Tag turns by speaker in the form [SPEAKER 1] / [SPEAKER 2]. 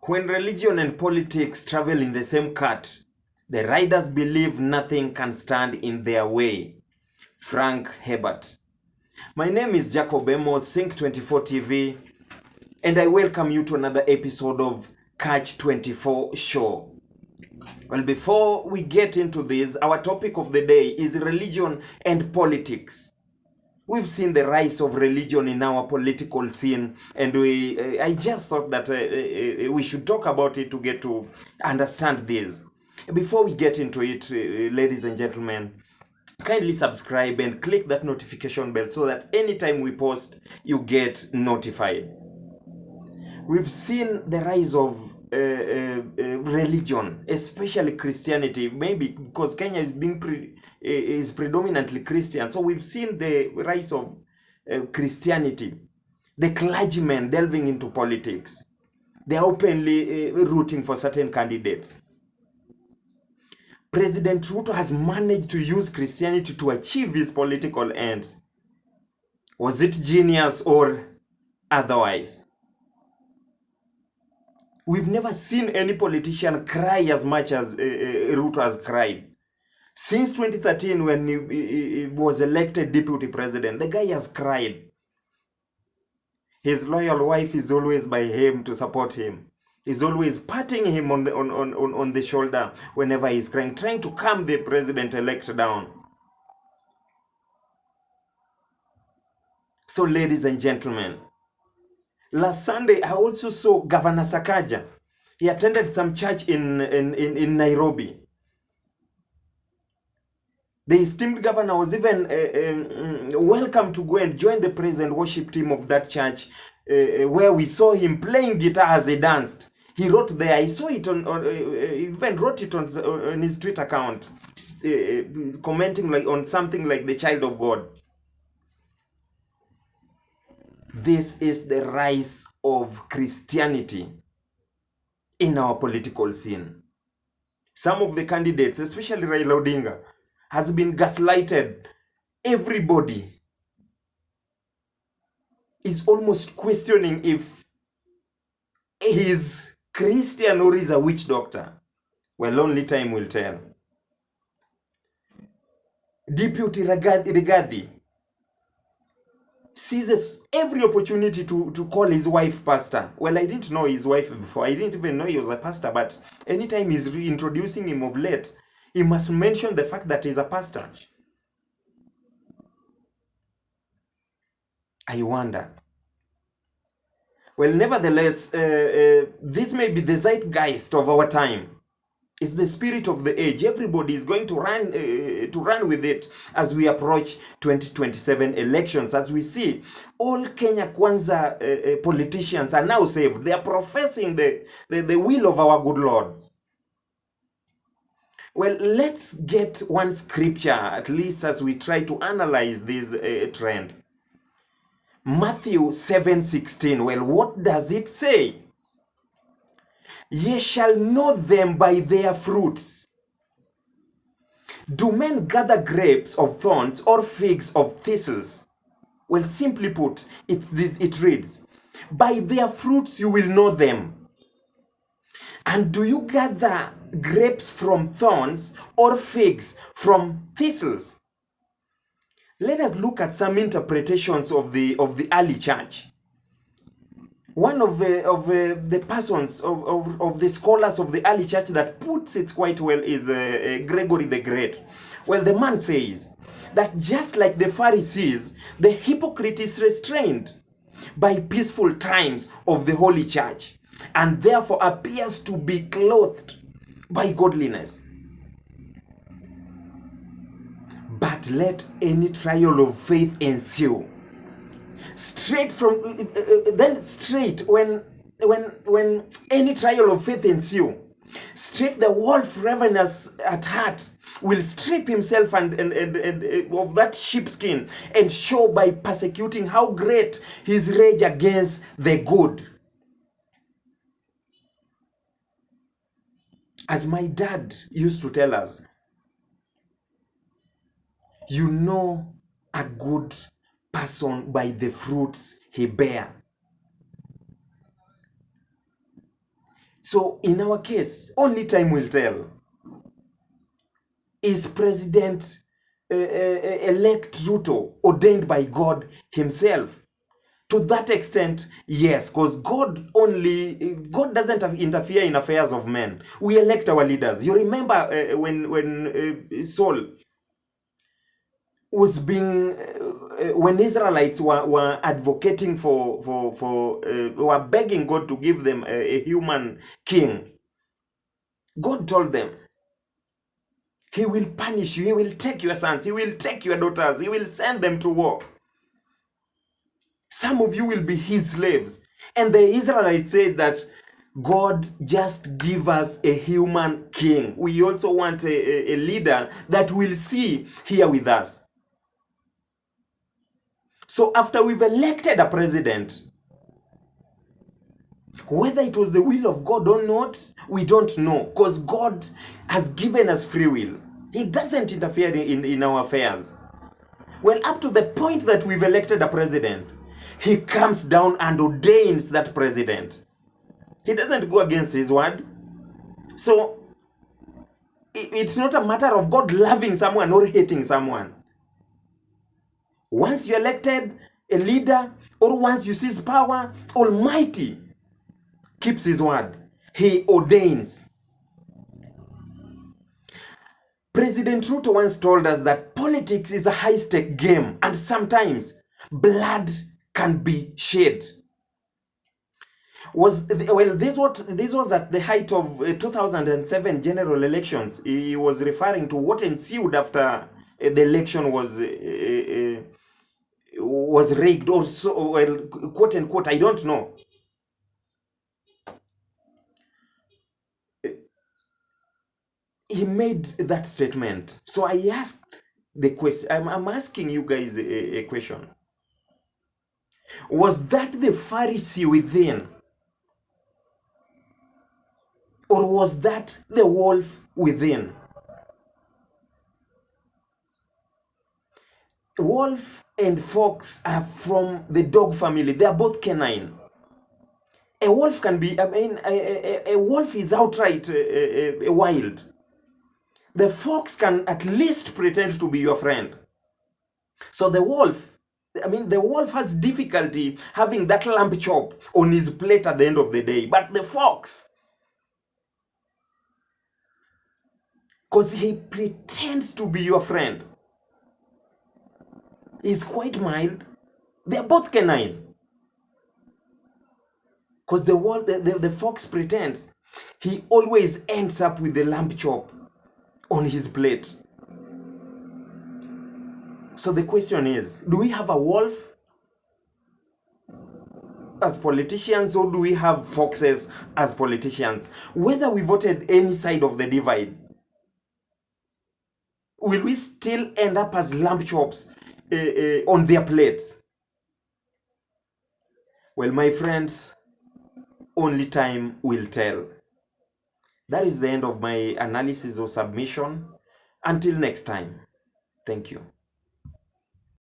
[SPEAKER 1] When religion and politics travel in the same cart, the riders believe nothing can stand in their way. Frank Herbert. My name is Jacob Emos, Sync24 TV, and I welcome you to another episode of Catch 24 Show. Well, before we get into this, our topic of the day is religion and politics. We've seen the rise of religion in our political scene, and I just thought that we should talk about it to get to understand this. Before we get into it, ladies and gentlemen, kindly subscribe and click that notification bell so that anytime we post, you get notified. We've seen the rise of religion, especially Christianity, maybe because Kenya is predominantly Christian. So we've seen the rise of Christianity, the clergymen delving into politics. They're openly rooting for certain candidates. President Ruto has managed to use Christianity to achieve his political ends. Was it genius or otherwise? We've never seen any politician cry as much as Ruto has cried. Since 2013, when he was elected deputy president, the guy has cried. His loyal wife is always by him to support him. He's always patting him on the shoulder whenever he's crying, trying to calm the president-elect down. So, ladies and gentlemen, last Sunday, I also saw Governor Sakaja. He attended some church in Nairobi. The esteemed governor was even welcome to go and join the praise and worship team of that church, where we saw him playing guitar as he danced. He wrote there, I saw it he even wrote it on his Twitter account, commenting on something like the child of God. This is the rise of Christianity in our political scene. Some of the candidates, especially Raila Odinga, has been gaslighted. Everybody is almost questioning if he's Christian or is a witch doctor. Well, only time will tell. Deputy Rigathi seizes every opportunity to call his wife pastor. Well, I didn't know his wife before. I didn't even know he was a pastor, but anytime he's reintroducing him of late, he must mention the fact that he's a pastor. I wonder. Well, nevertheless, this may be the zeitgeist of our time. It's the spirit of the age. Everybody is going to run with it as we approach 2027 elections. As we see, all Kenya Kwanza politicians are now saved. They are professing the will of our good Lord. Well, let's get one scripture, at least as we try to analyze this trend. Matthew 7:16. Well, what does it say? Ye shall know them by their fruits. Do men gather grapes of thorns or figs of thistles? Well, simply put, it reads, by their fruits you will know them. And do you gather grapes from thorns or figs from thistles? Let us look at some interpretations of the early church. One of the persons of the scholars of the early church that puts it quite well is Gregory the Great. Well, the man says that just like the Pharisees, the hypocrite is restrained by peaceful times of the holy church and therefore appears to be clothed by godliness. But let any trial of faith ensue. When any trial of faith ensue, straight the wolf ravenous at heart will strip himself and of that sheepskin and show by persecuting how great his rage against the good. As my dad used to tell us, you know a good person by the fruits he bear. So in our case, only time will tell. Is President elect Ruto ordained by God himself? To that extent, yes, because God doesn't interfere in affairs of men. We elect our leaders. You remember when Saul was being, when Israelites were advocating were begging God to give them a human king. God told them, He will punish you, He will take your sons, He will take your daughters, He will send them to war. Some of you will be His slaves. And the Israelites said that God just give us a human king. We also want a leader that will see here with us. So after we've elected a president, whether it was the will of God or not, we don't know, because God has given us free will. He doesn't interfere in our affairs. Well, up to the point that we've elected a president, He comes down and ordains that president. He doesn't go against His word. So it's not a matter of God loving someone or hating someone. Once you're elected a leader, or once you seize power, Almighty keeps His word. He ordains. President Ruto once told us that politics is a high-stake game, and sometimes blood can be shed. This was at the height of 2007 general elections. He was referring to what ensued after the election was rigged, or so, well, quote unquote, I don't know. He made that statement. So I asked the question. I'm asking you guys a question. Was that the Pharisee within? Or was that the wolf within? Wolf and fox are from the dog family. They are both canine. A wolf can be, a wolf is outright wild. The fox can at least pretend to be your friend. So the wolf has difficulty having that lamb chop on his plate at the end of the day. But the fox, because he pretends to be your friend, is quite mild. They are both canine. Because the fox pretends. He always ends up with the lamb chop on his plate. So the question is, do we have a wolf as politicians, or do we have foxes as politicians? Whether we voted any side of the divide, will we still end up as lamb chops on their plates? Well, my friends, only time will tell. That is the end of my analysis or submission. Until next time, thank you.